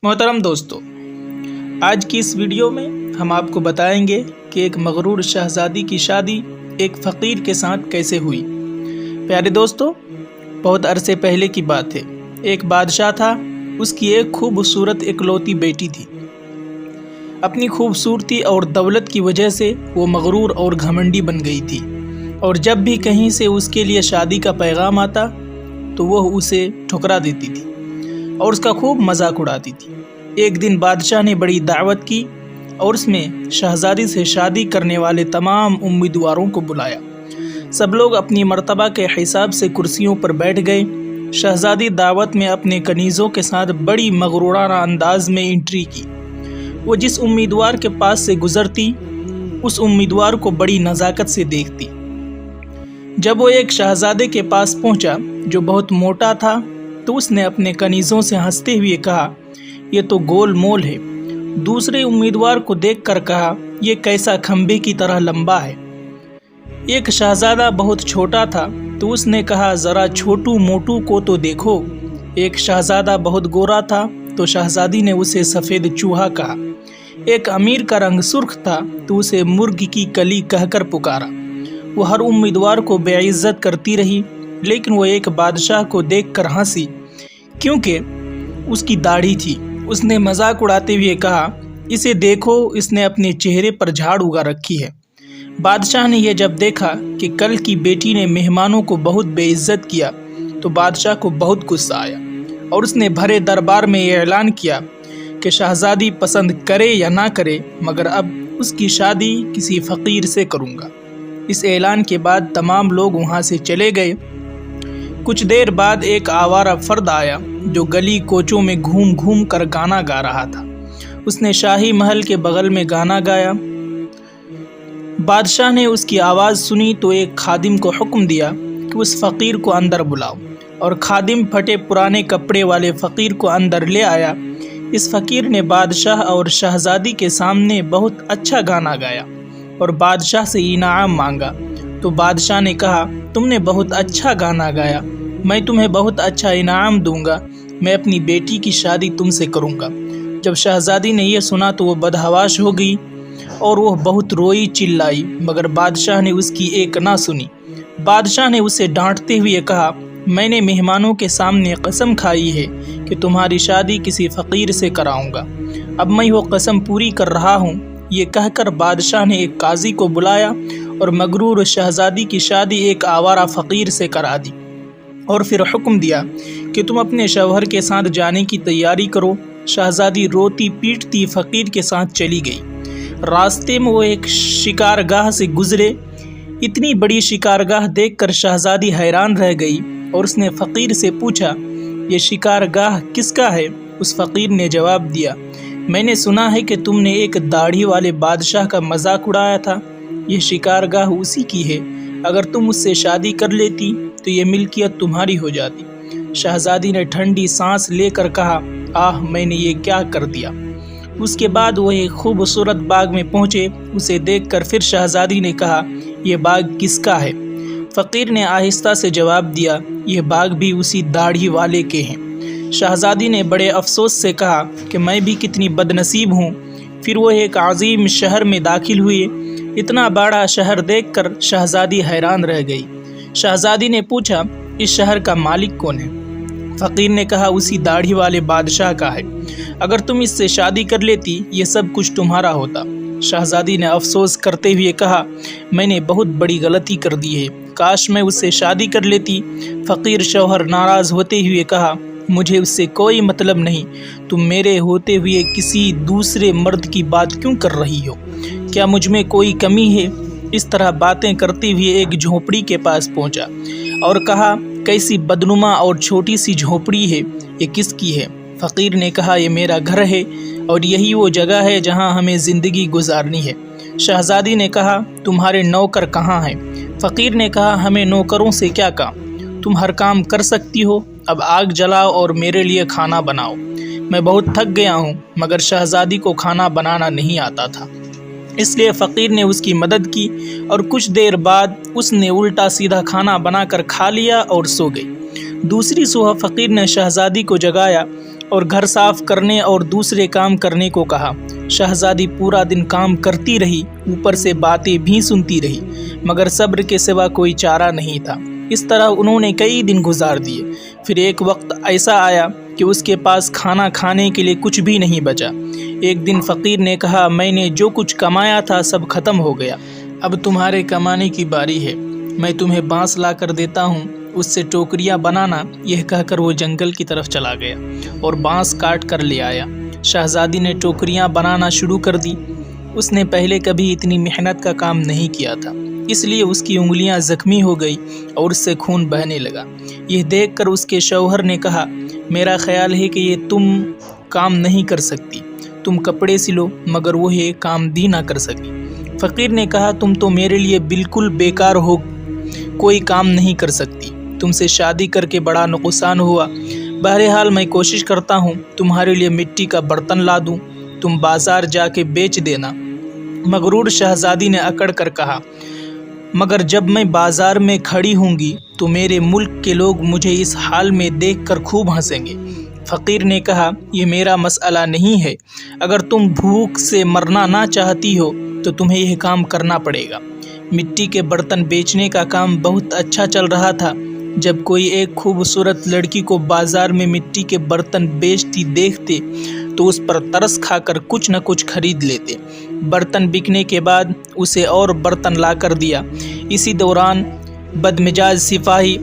محترم دوستو، آج کی اس ویڈیو میں ہم آپ کو بتائیں گے کہ ایک مغرور شہزادی کی شادی ایک فقیر کے ساتھ کیسے ہوئی۔ پیارے دوستو، بہت عرصے پہلے کی بات ہے۔ ایک بادشاہ تھا، اس کی ایک خوبصورت اکلوتی بیٹی تھی۔ اپنی خوبصورتی اور دولت کی وجہ سے وہ مغرور اور گھمنڈی بن گئی تھی، اور جب بھی کہیں سے اس کے لیے شادی کا پیغام آتا تو وہ اسے ٹھکرا دیتی تھی اور اس کا خوب مذاق اڑاتی تھی۔ ایک دن بادشاہ نے بڑی دعوت کی اور اس میں شہزادی سے شادی کرنے والے تمام امیدواروں کو بلایا۔ سب لوگ اپنی مرتبہ کے حساب سے کرسیوں پر بیٹھ گئے۔ شہزادی دعوت میں اپنے کنیزوں کے ساتھ بڑی مغرورانہ انداز میں انٹری کی۔ وہ جس امیدوار کے پاس سے گزرتی، اس امیدوار کو بڑی نزاکت سے دیکھتی۔ جب وہ ایک شہزادے کے پاس پہنچا جو بہت موٹا تھا تو اس نے اپنے کنیزوں سے ہنستے ہوئے کہا، یہ تو گول مول ہے۔ دوسرے امیدوار کو دیکھ کر کہا، یہ کیسا کھمبے کی طرح لمبا ہے۔ ایک شہزادہ بہت چھوٹا تھا تو اس نے کہا، ذرا چھوٹو موٹو کو تو دیکھو۔ ایک شہزادہ بہت گورا تھا تو شہزادی نے اسے سفید چوہا کہا۔ ایک امیر کا رنگ سرخ تھا تو اسے مرغ کی کلی کہہ کر پکارا۔ وہ ہر امیدوار کو بے عزت کرتی رہی، لیکن وہ ایک بادشاہ کو دیکھ کر ہنسی کیونکہ اس کی داڑھی تھی۔ اس نے مذاق اڑاتے ہوئے کہا، اسے دیکھو، اس نے اپنے چہرے پر جھاڑ اگا رکھی ہے۔ بادشاہ نے یہ جب دیکھا کہ کل کی بیٹی نے مہمانوں کو بہت بے عزت کیا تو بادشاہ کو بہت غصہ آیا اور اس نے بھرے دربار میں یہ اعلان کیا کہ شہزادی پسند کرے یا نہ کرے، مگر اب اس کی شادی کسی فقیر سے کروں گا۔ اس اعلان کے بعد تمام لوگ وہاں سے چلے گئے۔ کچھ دیر بعد ایک آوارہ فرد آیا جو گلی کوچوں میں گھوم گھوم کر گانا گا رہا تھا۔ اس نے شاہی محل کے بغل میں گانا گایا۔ بادشاہ نے اس کی آواز سنی تو ایک خادم کو حکم دیا کہ اس فقیر کو اندر بلاؤ، اور خادم پھٹے پرانے کپڑے والے فقیر کو اندر لے آیا۔ اس فقیر نے بادشاہ اور شہزادی کے سامنے بہت اچھا گانا گایا اور بادشاہ سے انعام مانگا۔ تو بادشاہ نے کہا، تم نے بہت اچھا گانا گایا، میں تمہیں بہت اچھا انعام دوں گا، میں اپنی بیٹی کی شادی تم سے کروں گا۔ جب شہزادی نے یہ سنا تو وہ بدحواش ہو گئی اور وہ بہت روئی چلائی، مگر بادشاہ نے اس کی ایک نہ سنی۔ بادشاہ نے اسے ڈانٹتے ہوئے کہا، میں نے مہمانوں کے سامنے قسم کھائی ہے کہ تمہاری شادی کسی فقیر سے کراؤں گا، اب میں وہ قسم پوری کر رہا ہوں۔ یہ کہہ کر بادشاہ نے ایک قاضی کو بلایا اور مغرور شہزادی کی شادی ایک آوارہ فقیر سے کرا دی، اور پھر حکم دیا کہ تم اپنے شوہر کے ساتھ جانے کی تیاری کرو۔ شہزادی روتی پیٹتی فقیر کے ساتھ چلی گئی۔ راستے میں وہ ایک شکارگاہ سے گزرے۔ اتنی بڑی شکارگاہ دیکھ کر شہزادی حیران رہ گئی اور اس نے فقیر سے پوچھا، یہ شکارگاہ کس کا ہے؟ اس فقیر نے جواب دیا، میں نے سنا ہے کہ تم نے ایک داڑھی والے بادشاہ کا مذاق اڑایا تھا، یہ شکارگاہ اسی کی ہے، اگر تم اس سے شادی کر لیتی تو یہ ملکیت تمہاری ہو جاتی۔ شہزادی نے ٹھنڈی سانس لے کر کہا، آہ، میں نے یہ کیا کر دیا۔ اس کے بعد وہ ایک خوبصورت باغ میں پہنچے۔ اسے دیکھ کر پھر شہزادی نے کہا، یہ باغ کس کا ہے؟ فقیر نے آہستہ سے جواب دیا، یہ باغ بھی اسی داڑھی والے کے ہیں۔ شہزادی نے بڑے افسوس سے کہا کہ میں بھی کتنی بد نصیب ہوں۔ پھر وہ ایک عظیم شہر میں داخل ہوئے۔ اتنا بڑا شہر دیکھ کر شہزادی حیران رہ گئی۔ شہزادی نے پوچھا، اس شہر کا مالک کون ہے؟ فقیر نے کہا، اسی داڑھی والے بادشاہ کا ہے، اگر تم اس سے شادی کر لیتی یہ سب کچھ تمہارا ہوتا۔ شہزادی نے افسوس کرتے ہوئے کہا، میں نے بہت بڑی غلطی کر دی ہے، کاش میں اس سے شادی کر لیتی۔ فقیر شوہر ناراض ہوتے ہوئے کہا، مجھے اس سے کوئی مطلب نہیں، تم میرے ہوتے ہوئے کسی دوسرے مرد کی بات کیوں کر رہی ہو؟ کیا مجھ میں کوئی کمی ہے؟ اس طرح باتیں کرتے ہوئے ایک جھونپڑی کے پاس پہنچا اور کہا، کیسی بدنما اور چھوٹی سی جھونپڑی ہے، یہ کس کی ہے؟ فقیر نے کہا، یہ میرا گھر ہے اور یہی وہ جگہ ہے جہاں ہمیں زندگی گزارنی ہے۔ شہزادی نے کہا، تمہارے نوکر کہاں ہیں؟ فقیر نے کہا، ہمیں نوکروں سے کیا کام، تم ہر کام کر سکتی ہو، اب آگ جلاؤ اور میرے لیے کھانا بناؤ۔ میں بہت تھک گیا ہوں، مگر شہزادی کو کھانا بنانا نہیں آتا تھا، اس لیے فقیر نے اس کی مدد کی اور کچھ دیر بعد اس نے الٹا سیدھا کھانا بنا کر کھا لیا اور سو گئی۔ دوسری صبح فقیر نے شہزادی کو جگایا اور گھر صاف کرنے اور دوسرے کام کرنے کو کہا۔ شہزادی پورا دن کام کرتی رہی، اوپر سے باتیں بھی سنتی رہی، مگر صبر کے سوا کوئی چارہ نہیں تھا۔ اس طرح انہوں نے کئی دن گزار دیے۔ پھر ایک وقت ایسا آیا کہ اس کے پاس کھانا کھانے کے لیے کچھ بھی نہیں بچا۔ ایک دن فقیر نے کہا، میں نے جو کچھ کمایا تھا سب ختم ہو گیا، اب تمہارے کمانے کی باری ہے، میں تمہیں بانس لا کر دیتا ہوں، اس سے ٹوکریاں بنانا۔ یہ کہہ کر وہ جنگل کی طرف چلا گیا اور بانس کاٹ کر لے آیا۔ شہزادی نے ٹوکریاں بنانا شروع کر دی۔ اس نے پہلے کبھی اتنی محنت کا کام نہیں کیا تھا، اس لیے اس کی انگلیاں زخمی ہو گئی اور اس سے خون بہنے لگا۔ یہ دیکھ کر اس کے شوہر نے کہا، میرا خیال ہے کہ یہ تم کام نہیں کر سکتی، تم کپڑے سلو، مگر وہ یہ کام بھی نہ کر سکی۔ فقیر نے کہا، تم تو میرے لیے بالکل بیکار ہو، کوئی کام نہیں کر سکتی، تم سے شادی کر کے بڑا نقصان ہوا۔ بہرحال میں کوشش کرتا ہوں تمہارے لیے مٹی کا برتن لا دوں، تم بازار جا کے بیچ دینا۔ مغرور شہزادی نے اکڑ کر کہا، مگر جب میں بازار میں کھڑی ہوں گی تو میرے ملک کے لوگ مجھے اس حال میں دیکھ کر خوب ہنسیں گے۔ فقیر نے کہا، یہ میرا مسئلہ نہیں ہے، اگر تم بھوک سے مرنا نہ چاہتی ہو تو تمہیں یہ کام کرنا پڑے گا۔ مٹی کے برتن بیچنے کا کام بہت اچھا چل رہا تھا۔ جب کوئی ایک خوبصورت لڑکی کو بازار میں مٹی کے برتن بیچتی دیکھتے تو اس پر ترس کھا کر کچھ نہ کچھ خرید لیتے۔ برتن بکنے کے بعد اسے اور برتن لا کر دیا۔ اسی دوران بدمزاج سپاہی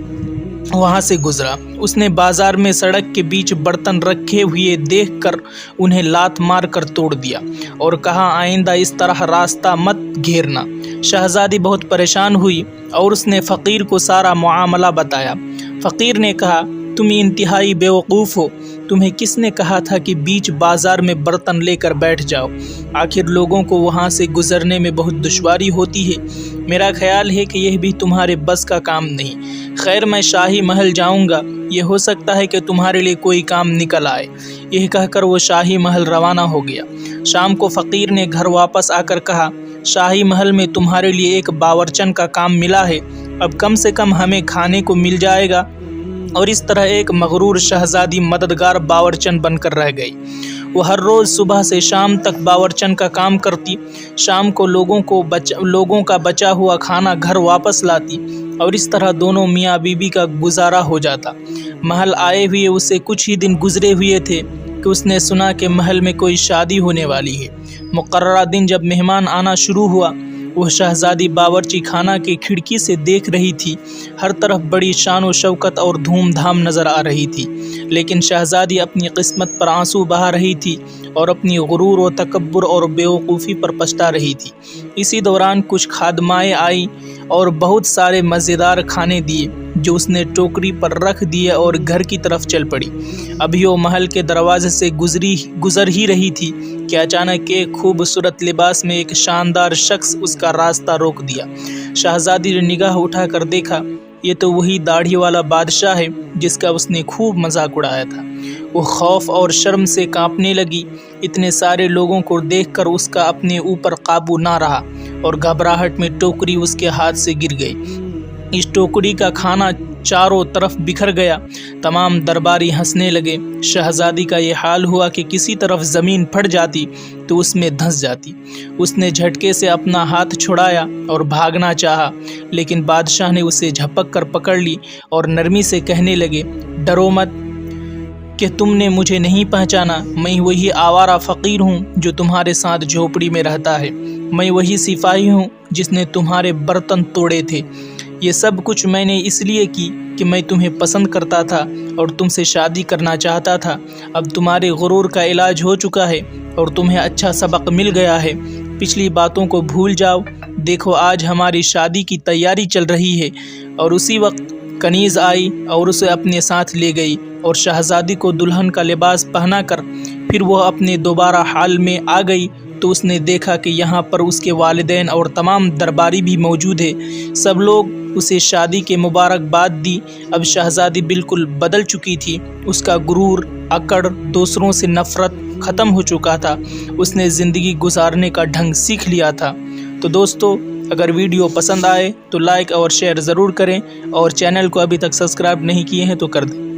وہاں سے گزرا۔ اس نے بازار میں سڑک کے بیچ برتن رکھے ہوئے دیکھ کر انہیں لات مار کر توڑ دیا اور کہا، آئندہ اس طرح راستہ مت گھیرنا۔ شہزادی بہت پریشان ہوئی اور اس نے فقیر کو سارا معاملہ بتایا۔ فقیر نے کہا، تم انتہائی بیوقوف ہو، تمہیں کس نے کہا تھا کہ بیچ بازار میں برتن لے کر بیٹھ جاؤ؟ آخر لوگوں کو وہاں سے گزرنے میں بہت دشواری ہوتی ہے، میرا خیال ہے کہ یہ بھی تمہارے بس کا کام نہیں۔ خیر، میں شاہی محل جاؤں گا، یہ ہو سکتا ہے کہ تمہارے لیے کوئی کام نکل آئے۔ یہ کہہ کر وہ شاہی محل روانہ ہو گیا۔ شام کو فقیر نے گھر واپس آ کر کہا، شاہی محل میں تمہارے لیے ایک باورچن کا کام ملا ہے، اب کم سے کم ہمیں کھانے کو مل جائے گا۔ اور اس طرح ایک مغرور شہزادی مددگار باورچن بن کر رہ گئی۔ وہ ہر روز صبح سے شام تک باورچن کا کام کرتی، شام کو لوگوں کا بچا ہوا کھانا گھر واپس لاتی، اور اس طرح دونوں میاں بیوی کا گزارا ہو جاتا۔ محل آئے ہوئے اسے کچھ ہی دن گزرے ہوئے تھے کہ اس نے سنا کہ محل میں کوئی شادی ہونے والی ہے۔ مقررہ دن جب مہمان آنا شروع ہوا، وہ شہزادی باورچی خانہ کی کھڑکی سے دیکھ رہی تھی۔ ہر طرف بڑی شان و شوکت اور دھوم دھام نظر آ رہی تھی، لیکن شہزادی اپنی قسمت پر آنسو بہا رہی تھی اور اپنی غرور و تکبر اور بیوقوفی پر پچھتا رہی تھی۔ اسی دوران کچھ خادمائیں آئیں اور بہت سارے مزیدار کھانے دیے جو اس نے ٹوکری پر رکھ دیے اور گھر کی طرف چل پڑی۔ ابھی وہ محل کے دروازے سے گزر ہی رہی تھی کہ اچانک ایک خوبصورت لباس میں ایک شاندار شخص اس کا راستہ روک دیا۔ شہزادی نے نگاہ اٹھا کر دیکھا، یہ تو وہی داڑھی والا بادشاہ ہے جس کا اس نے خوب مذاق اڑایا تھا۔ وہ خوف اور شرم سے کانپنے لگی۔ اتنے سارے لوگوں کو دیکھ کر اس کا اپنے اوپر قابو نہ رہا اور گھبراہٹ میں ٹوکری اس کے ہاتھ سے گر گئی۔ اس ٹوکری کا کھانا چاروں طرف بکھر گیا۔ تمام درباری ہنسنے لگے۔ شہزادی کا یہ حال ہوا کہ کسی طرف زمین پھٹ جاتی تو اس میں دھنس جاتی۔ اس نے جھٹکے سے اپنا ہاتھ چھڑایا اور بھاگنا چاہا، لیکن بادشاہ نے اسے جھپک کر پکڑ لی اور نرمی سے کہنے لگے، ڈرو مت کہ تم نے مجھے نہیں پہچانا، میں وہی آوارہ فقیر ہوں جو تمہارے ساتھ جھوپڑی میں رہتا ہے، میں وہی سپاہی ہوں جس نے تمہارے برتن توڑے تھے۔ یہ سب کچھ میں نے اس لیے کی کہ میں تمہیں پسند کرتا تھا اور تم سے شادی کرنا چاہتا تھا۔ اب تمہارے غرور کا علاج ہو چکا ہے اور تمہیں اچھا سبق مل گیا ہے۔ پچھلی باتوں کو بھول جاؤ، دیکھو آج ہماری شادی کی تیاری چل رہی ہے۔ اور اسی وقت کنیز آئی اور اسے اپنے ساتھ لے گئی اور شہزادی کو دلہن کا لباس پہنا کر پھر وہ اپنے دوبارہ حال میں آ گئی تو اس نے دیکھا کہ یہاں پر اس کے والدین اور تمام درباری بھی موجود ہیں۔ سب لوگ اسے شادی کے مبارکباد دی۔ اب شہزادی بالکل بدل چکی تھی، اس کا غرور، اکڑ، دوسروں سے نفرت ختم ہو چکا تھا۔ اس نے زندگی گزارنے کا ڈھنگ سیکھ لیا تھا۔ تو دوستو، اگر ویڈیو پسند آئے تو لائک اور شیئر ضرور کریں، اور چینل کو ابھی تک سبسکرائب نہیں کیے ہیں تو کر دیں۔